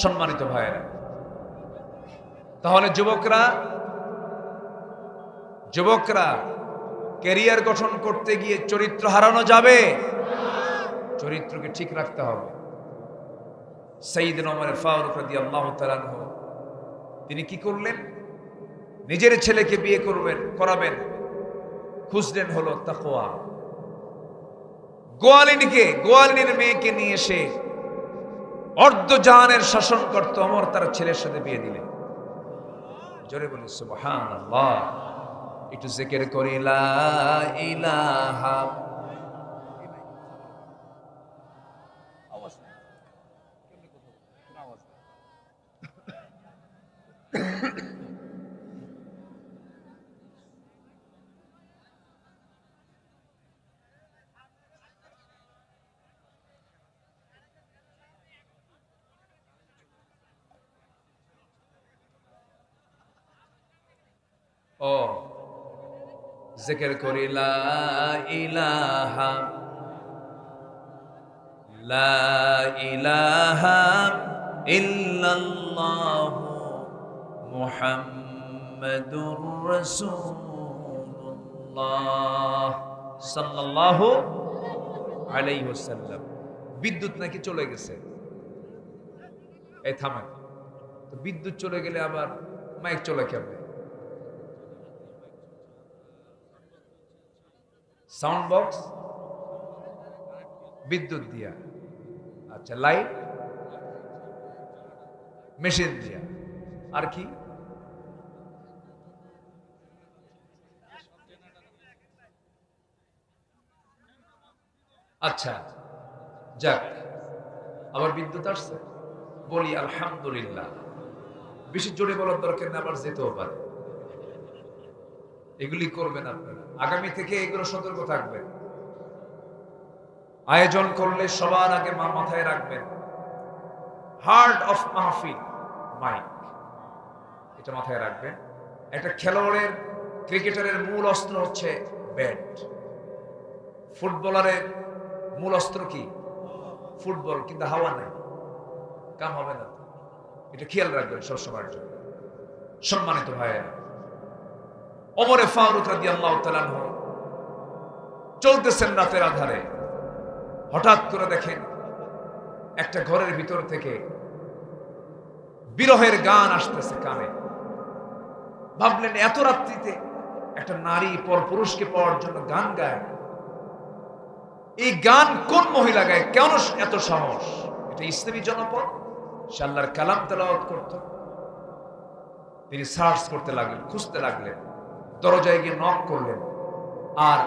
সম্মানিত ভাইয়েরা, তাহলে যুবকরা ক্যারিয়ার গঠন করতে গিয়ে চরিত্র হারানো যাবে? চরিত্রকে ঠিক রাখতে হবে। সাইয়েদনা ওমর ফারুক রাদিয়াল্লাহু তাআলা আনহু তিনি কি করলেন? নিজের ছেলেকে বিয়ে করাবেন, খুঁজলেন হলো তাকওয়া। গোয়ালিনীর মেয়েকে নিয়ে এসে অর্ধ জাহানের শাসন করতে ওমর তার ছেলের সাথে বিয়ে দিলেন। জোরে বলি সুবহানাল্লাহ। একটু জিকির করি লা ইলাহা। ও জিকির করি লা ইলাহা ইল্লাল্লাহু মুহাম্মাদুর রাসূলুল্লাহ সাল্লাল্লাহু আলাইহি ওয়াসাল্লাম। বিদ্যুৎ নাকি চলে গেছে। এই থামেন তো, বিদ্যুৎ চলে গেলে আবার মাইক চলে কেমনে? সাউন্ড বক্স বিদ্যুৎ দিয়া, আচ্ছা লাইট মেশিন দিয়া, আর কি? আচ্ছা যাক, আবার বিদ্যুৎ আসছে, বলি আলহামদুলিল্লাহ। বেশি জোরে বলার দরকার না, আবার যেতেও পারে। এগুলি করবেন আপনারা, আগামী থেকে এগুলো সতর্ক থাকবেন। আয়োজন করলে সবার আগে মাথায় রাখবেন, হার্ট অফ মাহফিল মাইক, এটা মাথায় রাখবেন। একটা খেলোয়াড়ের, ক্রিকেটারের মূল অস্ত্র হচ্ছে ব্যাট। ফুটবলারের মূল অস্ত্র কি? ফুটবল, কিন্তু হাওয়া নাই, কাম হবে না। এটা খেয়াল রাখবেন সবসময়ের জন্য। সম্মানিত ভাইয়েরা, ওমরে ফারুক রাদিয়াল্লাহু তাআলা আনহু চলতেছেন রাতের আধারে, হঠাৎ করে দেখেন একটা ঘরের ভিতর থেকে বিরহের গান আসতেছে কানে। ভাবলেন এত রাত্রিতে একটা নারী পর পুরুষকে পাওয়ার জন্য গান গায়, এই গান কোন মহিলা গায়? কেন এত সাহস? এটা ইসলামী জনপদ, সে আল্লাহর কালাম তেলাওয়াত করত। তিনি সার্চ করতে লাগলেন, খুঁজতে লাগলেন, দরজায় গিয়ে নক করলেন, আর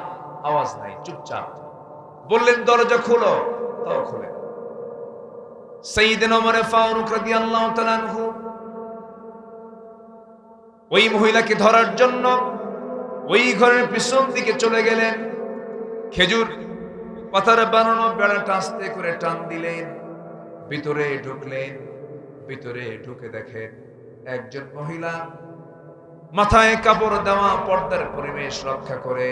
আওয়াজ নাই, চুপচাপ। বললেন দরজা খোলো, তাও খোলে। সাইয়েদনা ওমর ফারুক রাদিয়াল্লাহু তাআলা আনহু ওই মহিলাকে ধরার জন্য ওই ঘরের পিছন দিকে চলে গেলেন। খেজুর পাতার বানানো বেড়াটা আস্তে করে টান দিলেন, ভিতরে ঢুকলেন। ভিতরে ঢুকে দেখেন একজন মহিলা মাথায় কাপড় দেওয়া, পর্দার পরিবেশ রক্ষা করে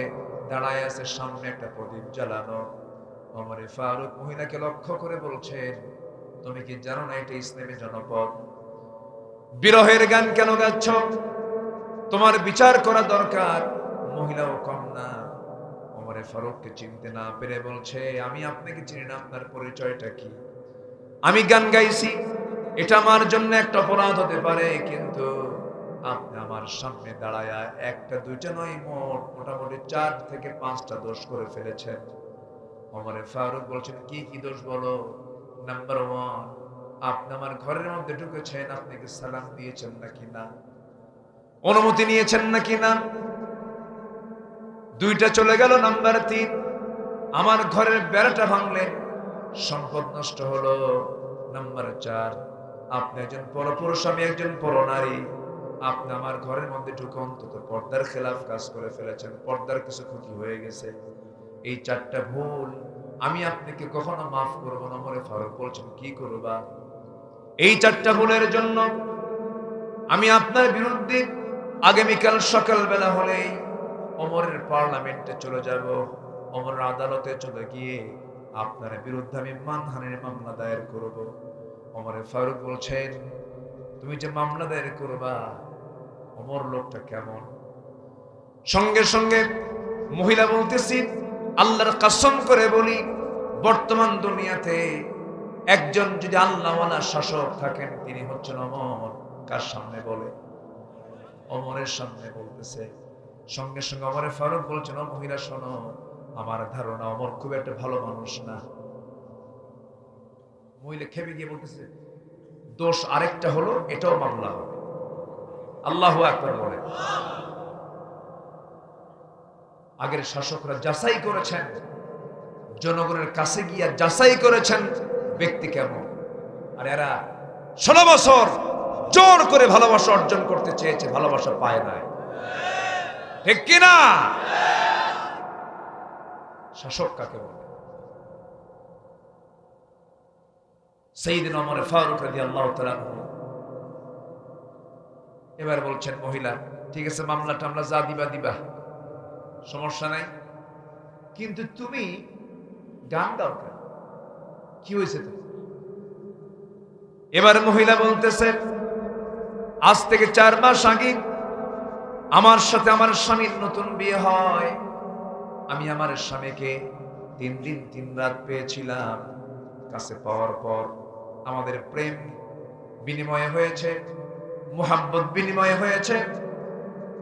দাঁড়ায় আছে, সামনে একটা প্রদীপ জ্বালানো। ওমর ফারুক মহিলাকে লক্ষ্য করে বলছেন, তুমি কি জানো না এটা ইসলামী জনপদ? বিরহের গান কেন গাচ্ছ? তোমার বিচার করা দরকার। মহিলাও কম না, ওমর ফারুককে চিনতে না পেরে বলছে, আমি আপনাকে চিনি না, আপনার পরিচয়টা কি? আমি গান গাইছি, এটা আমার জন্য একটা অপরাধ হতে পারে, কিন্তু আপনি আমার সামনে দাঁড়ায় একটা দুইটা নয়, মোটামুটি 4 থেকে 5টা দোষ করে ফেলেছেন। ওমর ফারুক বলছেন, কি কি দোষ বলো? নাম্বার 1, আপনি আমার ঘরের মধ্যে ঢুকেছেন, আপনি কি সালাম দিয়েছেন নাকি না? অনুমতি নিয়েছেন নাকি না? দুইটা চলে গেল। নাম্বার 3, আমার ঘরের বেড়াটা ভাঙলেন, সম্পদ নষ্ট হলো। নাম্বার 4, আপনি একজন পরপুরুষ, আমি একজন পরনারী, আপনি আমার ঘরের মধ্যে ঢুকে অন্তত পর্দার খেলাফ কাজ করে ফেলেছেন, পর্দার কিছু ক্ষতি হয়ে গেছে। এই 4টা ভুল আমি আপনাকে কখনো মাফ করব না। ওমর ফারুক বলছেন, কি করবা? এই 4টা ভুলের জন্য আমি আপনার বিরুদ্ধে আগামীকাল সকালবেলা হলেই ওমরের পার্লামেন্টে চলে যাব, ওমরের আদালতে চলে গিয়ে আপনার বিরুদ্ধে আমি মানহানির মামলা দায়ের করব। ওমর ফারুক বলছেন, তুমি যে মামলা দায়ের করবা, ওমর লোকটা কেমন? সঙ্গে সঙ্গে মহিলা বলতেছি, আল্লাহর কসম করে বলি, বর্তমান দুনিয়াতে একজন যদি আল্লাহওয়ালা শাসক থাকেন, তিনি হচ্ছেন ওমর। কার সামনে বলে? ওমরের সামনে বলতেছে। সঙ্গে সঙ্গে ওমর ফারুক বলছেন, ও মহিলা শোনো, আমার ধারণা ওমর খুব একটা ভালো মানুষ না। মহিলা খেপে গিয়ে বলতেছে, দোষ আরেকটা হলো, এটাও মামলা হবে। আল্লাহু আকবার বলে। আগের শাসকরা যাচাই করেছেন, জনগণের কাছে গিয়া যাচাই করেছেন ব্যক্তি কেমন। আর এরা 16 বছর জোর করে ভালোবাসা অর্জন করতে চেয়েছে, ভালোবাসা পায় নাই। ঠিক কিনা? শাসক কাকে বলে? সাইয়েদনা ওমর ফারুক রাদিয়াল্লাহু তাআলা আনহু। এবার বলছেন মহিলা, ঠিক আছে, মামলাটা আমরা যা দিবা দিবা, সমস্যা নাই, কিন্তু তুমি গান গাও কেন? কি হয়েছে তো? এবার মহিলা বলতেছে, আজ থেকে 4 মাস আগে আমার সাথে আমার স্বামীর নতুন বিয়ে হয়। আমি আমার স্বামীকে 3 দিন 3 রাত পেয়েছিলাম। কাছে পাওয়ার পর আমাদের প্রেম বিনিময় হয়েছে, মুহাব্বত বিনিময় হয়েছে।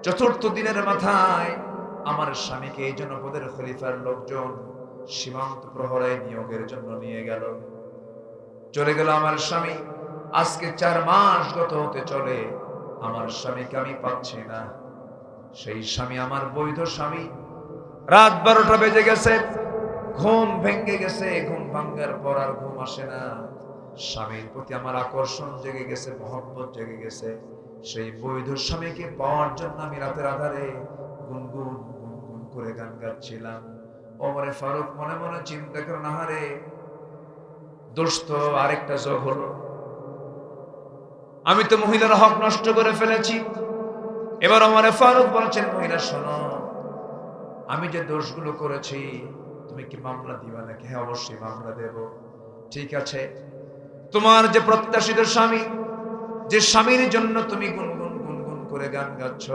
4র্থ দিনের মাথায় আমার স্বামীকে এই জনপদের খলিফার লোকজন সীমান্ত প্রহরায় নিয়োগের জন্য নিয়ে গেল। চলে গেল আমার স্বামী। আজকে 4 মাস গত হতে চলে, আমার স্বামীকে আমি পাচ্ছি না। সেই স্বামী আমার বৈধ স্বামী। রাত 12টা বেজে গেছে, ঘুম ভেঙে গেছে। ঘুম ভাঙার পর আর ঘুম আসে না। স্বামীর প্রতি আমার আকর্ষণ জেগে গেছে, মহব্বত জেগে গেছে। সেই বৈধ স্বামীকে পাওয়ার জন্য আমি রাতের আধারে গুনগুন গুনগুন করে গান গাচ্ছিলাম। ওমর ফারুক মনে মনে চিন্তা করেন, আহারে, দোষ তো আরেকটা যোগ হলো, আমি তো মহিলার হক নষ্ট করে ফেলেছি। এবার ওমর ফারুক বলছেন, মহিলা শোনো, আমি যে দোষগুলো করেছি, তুমি কি মামলা দিবা নাকি? হ্যাঁ, অবশ্যই মামলা দেব। ঠিক আছে, তোমার যে প্রত্যাশিত স্বামী, যে স্বামীর জন্য তুমি গুনগুন গুনগুন করে গান গাচ্ছ,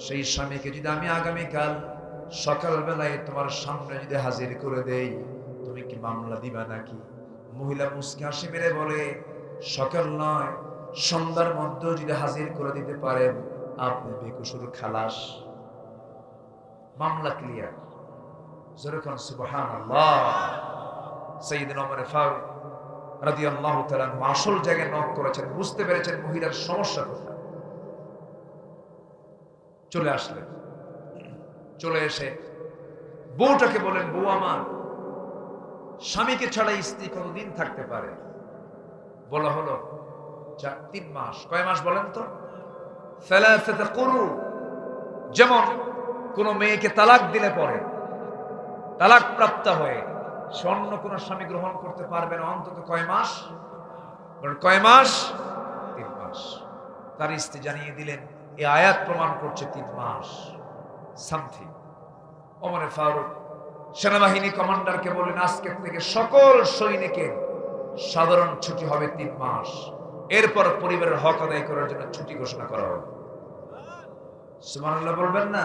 সেই স্বামীকে যদি আমি আগামীকাল সকালবেলায় তোমার সামনে যদি হাজির করে দেই, তুমি কি মামলা দিবা নাকি? মহিলা মুস্কি হাসি মেরে বলে, সকাল নয়, সন্ধ্যার মধ্যে যদি হাজির করে দিতে পারেন, আপনি বেকসুর খালাস, মামলা ক্লিয়ার। যেরকম সুবহানাল্লাহ। সাইয়েদনা ওমর ফারুক রাদিয়াল্লাহু তাআলা আসল জায়গায় নক করেছেন, বুঝতে পেরেছেন মহিলার সমস্যা কোথায়। চলে আসলেন। চলে এসে বউটাকে বলেন, বউ আমার, স্বামীকে ছাড়া স্ত্রী কতদিন থাকতে পারে? বলা হলো 3 মাস। কয় মাস বলেন তো? সালাসাতা কুরু। যেমন কোন মেয়েকে তালাক দিলে পরে, তালাক প্রাপ্ত হয়ে সে অন্য কোন স্বামী গ্রহণ করতে পারবে না, অন্তত কয় মাস? কয় মাস? 3 মাস। তার স্ত্রী জানিয়ে দিলেন, এই আয়াত প্রমাণ করছে 3 মাস সামথিং। ওমর ফারুক সেনাবাহিনী কমান্ডারকে বললেন, আজকের থেকে সকল সৈনিকের সাধারণ ছুটি হবে 3 মাস। এরপর পরিবারের হক আদায় করার জন্য ছুটি ঘোষণা করা হবে। সুবহানাল্লাহ বলবেন না?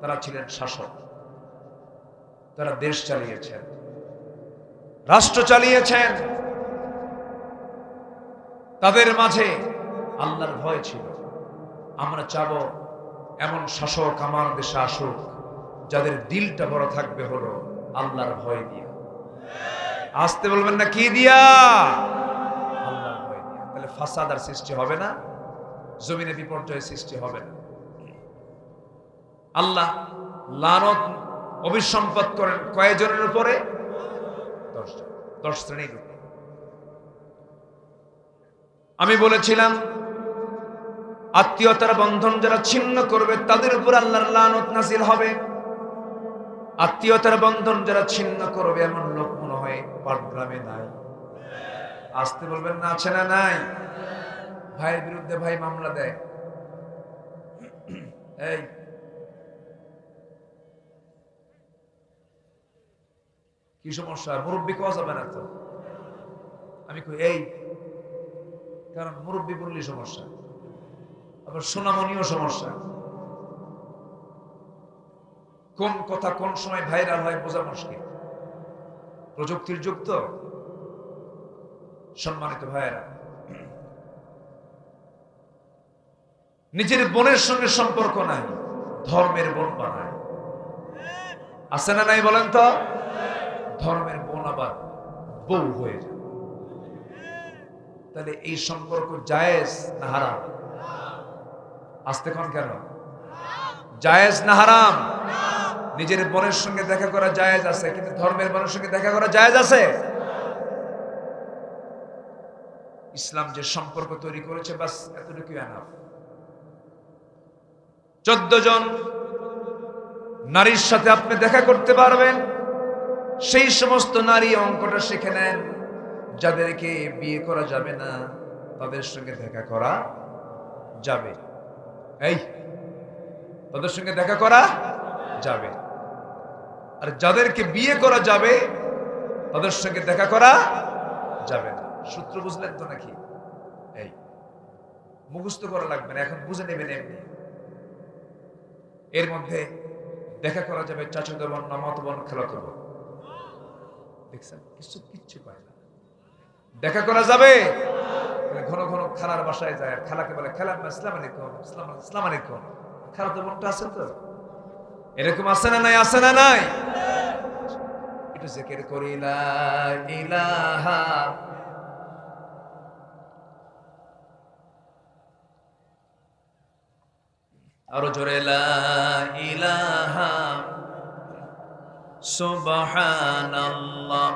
তারা ছিলেন শাসক, তারা দেশ চালিয়েছেন, রাষ্ট্র চালিয়েছেন। তাদের মাঝে আল্লাহর ভয় ছিল। আমরা চাবো এমন শাসক আমার দেশে আসুক, যাদের দিলটা বড় থাকবে হলো আল্লাহর ভয় দিয়ে। আসতে বলবেন না, কি দিয়া? আল্লাহর ভয় দিয়া। তাহলে ফাসাদ আর সৃষ্টি হবে না। জমিনে বিপর্যয় সৃষ্টি হবে না। আল্লাহ লানত অভিসম্পাত করেন কয়জনের উপরে? 10 জন, 10 শ্রেণীর উপরে। আমি বলেছিলাম আত্মীয়তার বন্ধন যারা ছিন্ন করবে তাদের উপর আল্লাহর লানত নাযিল হবে। আত্মীয়তার বন্ধন যারা ছিন্ন করবে এমন লোক মনে হয় পাটগ্রামে নাই। আসতে বলবেন না, আছে না নাই? ভাইয়ের বিরুদ্ধে ভাই মামলা দেয়, এই কি সমস্যা? মুরব্বী কোয়া যাবে না তো? আমি কই এই, কারণ মুরব্বী বললি সমস্যা, আবার সোনামণিও সমস্যা। কোন কথা কোন সময় ভাইরাল হয় বোঝা মুশকিল। প্রযুক্তির যুগ তো। সম্মানিত ভাইয়েরা, নিজের বোনের সঙ্গে সম্পর্ক নাই, ধর্মের বোন বানায়। আছে না নাই বলেন তো? ধর্মের বোন আবার বউ হয়ে যায়। তাহলে এই সম্পর্ক জায়েজ না হারাম? আসতে কোন কেন? জায়েজ না হারাম? নিজের বোনের সঙ্গে দেখা করা জায়েজ আছে, কিন্তু ধর্মের বোনের সঙ্গে দেখা করা জায়েজ আছে? ইসলাম যে সম্পর্ক তৈরি করেছে বাস এতটুকু এনাফ। 14 জন নারীর সাথে আপনি দেখা করতে পারবেন, সেই সমস্ত নারী অঙ্কটা শিখে নেন। যাদেরকে বিয়ে করা যাবে না তাদের সঙ্গে দেখা করা যাবে। এই তাদের সঙ্গে দেখা করা যাবে, আর যাদেরকে বিয়ে করা যাবে তাদের সঙ্গে দেখা করা যাবে না। সূত্র বুঝলেন তো নাকি? এই মুখস্থ করা লাগবে না, এখন বুঝে নেবেন এমনি। এর মধ্যে দেখা করা যাবে চাচাতো বোন, মামাতো বোন, খালাতো বোন। দেখছেন কিচ্ছু পায় না। দেখা করা যাবে, ঘন ঘন খালার বাসায় যায়, খালাকে বলে খালা আসসালামু আলাইকুম, আসসালামু আলাইকুম। খালাতো বোনটা আছে তো? এরকম আছে না নাই? আছে না নাই? একটু জিকির করি লা ইলাহা, আরো জোরে লা ইলাহা সুবহানাল্লাহ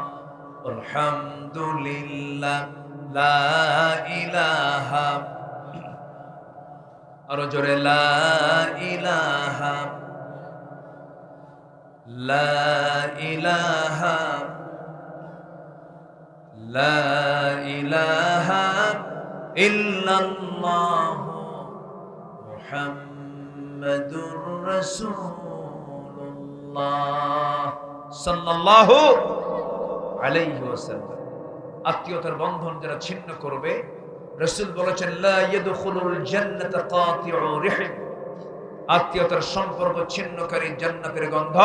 আলহামদুলিল্লাহ লা ইলাহা, আরো জোরে লা ইলাহা লা ইলাহা লা ইলাহা ইল্লাল্লাহ মুহাম্মাদুর রাসূলুল্লাহ সাল্লাল্লাহু আলাইহি ওয়াসাল্লাম। আত্মীয়তার বন্ধন যারা ছিন্ন করবে, রাসূল বলেছেন লা ইয়াদখুলুল জান্নাতা কাতিউ রিহিম, আত্মীয়তার সম্পর্ক ছিন্নকারী জান্নাতের গন্ধ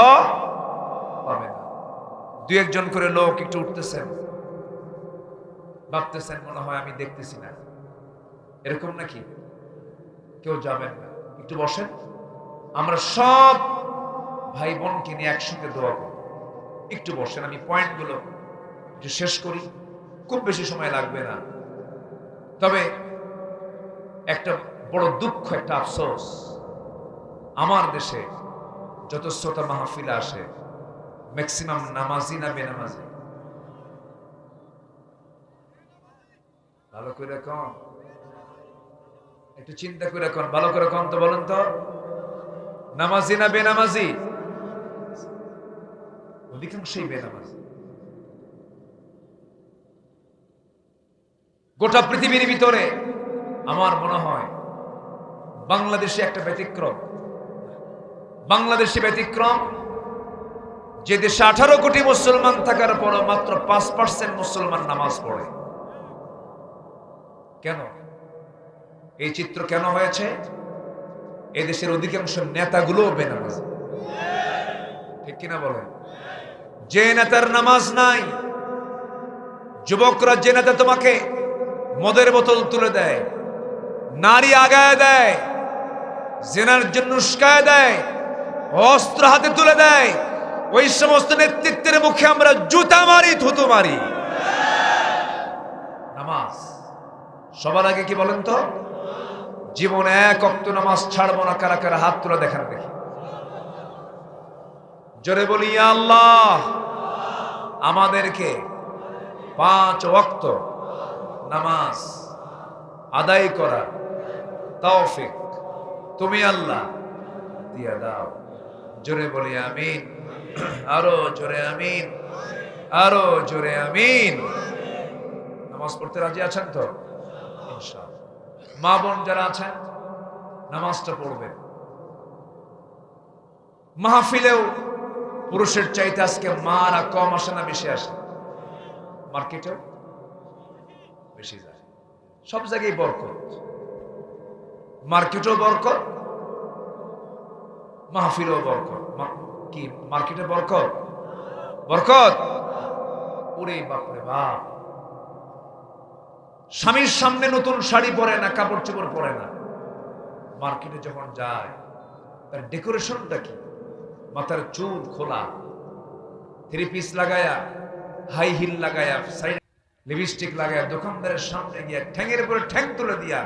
পাবে না। 2-1 জন করে লোক একটু উঠতেছেন, ভাবতেছেন মনে হয় আমি দেখতেছি না, এরকম নাকি? কেউ যাবেন না, একটু বসেন, আমরা সব ভাই বোনকে নিয়ে একসঙ্গে দোয়া করব। একটু বসেন, আমি পয়েন্টগুলো একটু শেষ করি, খুব বেশি সময় লাগবে না। তবে একটা বড় দুঃখ, একটা আফসোস, আমার দেশে যত শ্রোতা মাহফিলে আসে ম্যাক্সিমাম নামাজি না বেনামাজি? ভালো করে কন, একটু চিন্তা করে কন, ভালো করে কন তো, বলেন তো, নামাজি না বেনামাজি? অধিকাংশই বেনামাজি। গোটা পৃথিবীর ভিতরে আমার মনে হয় বাংলাদেশে একটা ব্যতিক্রম। বাংলাদেশে ব্যতিক্রম, যে দেশে 18 কোটি মুসলমান থাকার পরও মাত্র 5% মুসলমান নামাজ পড়ে। কেন এই চিত্র কেন হয়েছে? এই দেশের অধিকাংশ নেতাগুলো বেনামাজি, ঠিক কিনা বলেন? যে নেতার নামাজ নাই, যুবকরা যে নেতা তোমাকে মদের বোতল তুলে দেয়, নারী আগায় দেয়, জেনার জন্য উস্কায় দেয়, অস্ত্র হাতে তুলে দেয়, ওই সমস্ত নেতৃত্বের মুখে আমরা জুতা মারি, থুতু মারি। নামাজ সবার আগে কি বলেন তো? জীবনে এক ওয়াক্ত নামাজ ছাড়বো না, কারা কারা হাত তুলে দেখান দেখি। জোরে বলি ইয়া আল্লাহ, আমাদেরকে 5 ওয়াক্ত নামাজ আদায় করা তৌফিক তুমি আল্লাহ দিয়া দাও। জোরে বলি আমিন, আরো জোরে আমিন, আরো জোরে আমিন। নামাজ পড়তে রাজি আছেন তো? ইনশাআল্লাহ। মা বোন যারা আছেন নামাজটা পড়বেন। মাহফিলেও পুরুষের চাইতে আজকে মারা কম আসে না বেশি আসে? মার্কেটেও বেশি যায়। সব জায়গায় বরকত, মার্কেটেও বরকত, মাহফিলেও বরকত। কি মার্কেটে বরকত? বরকত ওরে বাপরে বাপ। স্বামীর সামনে নতুন শাড়ি পরে না, কাপড় চোপড় পরে না, মার্কেটে যখন যায় তার ডেকোরেশনটা কি? মাথার চুল খোলা, 3 পিস লাগায়া, হাই হিল লাগায়া, সাইড লিপস্টিক লাগায়া দোকানদারের সামনে গিয়া ঠ্যাঙের উপরে ঠ্যাং তুলে দিয়া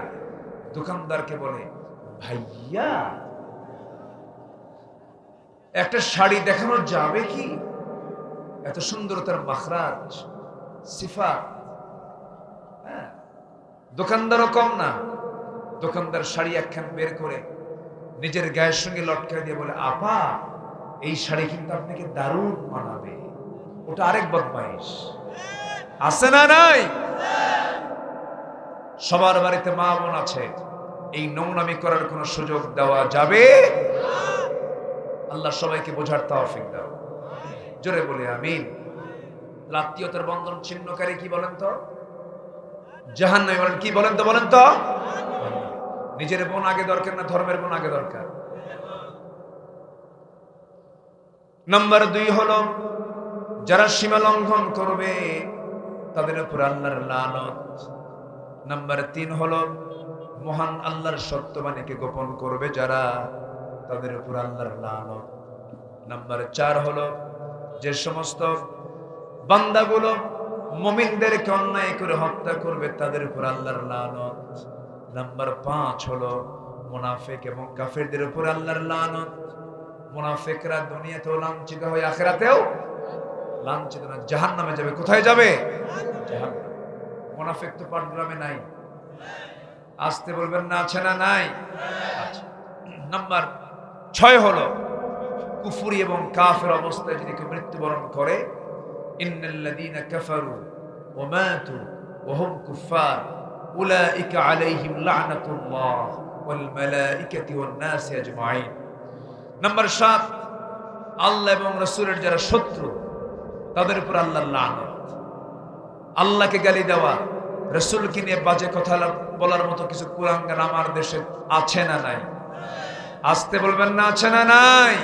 দোকানদারকে বলে, ভাইয়া একটা শাড়ি দেখানো যাবে কি? এত সুন্দরতার মাখরাজ, সিফাত। দোকানদারও কম না, দোকানদার শাড়ি একখান বের করে নিজের গায়ের সঙ্গে লটকে দিয়ে বলে, আপা এই শাড়ি কিন্তু আপনাকে দারুণ মানাবে। ওটা আরেক বদমাইশ আছে না নাই? সবার বাড়িতে মা বোন আছে, এই নোংরামি করার কোনো সুযোগ দেওয়া যাবে? আল্লাহ সবাইকে বোঝার তৌফিক দাও। জোরে বলে আমিন। আত্মীয়তার বন্ধন ছিন্নকারী কি বলেন তো? জাহান্নামী। বলেন কি? বলেন তো, বলেন তো। নিজের বোন আগে দরকার না ধর্মের বোন আগে দরকার? নাম্বার 2 হলো যারা সীমা লঙ্ঘন করবে তাদের উপর আল্লাহর লানত। নাম্বার 3 হলো মহান আল্লাহর সত্যবাণীকে গোপন করবে যারা, তাদের উপর আল্লাহর লানত। নাম্বার 4 হলো যে সমস্ত বান্দাগুলো মুমিনদেরকে অন্যায় করে হত্যা করবে তাদের উপর আল্লাহর লানত। নাম্বার 5 হলো মুনাফিক এবং কাফেরদের উপর আল্লাহর লানত। মুনাফিকরা দুনিয়াতেও লাঞ্ছিত হয়, আখিরাতেও লাঞ্ছিত না, জাহান্নামে যাবে। কোথায় যাবে? জাহান্নামে। মুনাফিক তো পাটগ্রামে নাই, আসতে বলবেন না, আছে না নাই? আচ্ছা। নাম্বার 6 হলো কুফরি এবং কাফের অবস্থায় যদি কেউ মৃত্যুবরণ করে, ইন্নাল্লাযীনা কাফারু ওয়া মাতু ওয়া হুম কুফার উলাইকা আলাইহিম লা'নাতুল্লাহ ওয়াল মালাইকাতি ওয়ান নাসি আজমাইন। নাম্বার 7 আল্লাহ এবং রাসূলের যারা শত্রু তাদের উপর আল্লাহর লানত। আল্লাহকে গালি দেওয়া, রাসূলকে নিয়ে বাজে কথা বলার মতো কিছু কুলাঙ্গার আমার দেশে আছে না নাই? আসতে বলবেন না, আছে না নাই?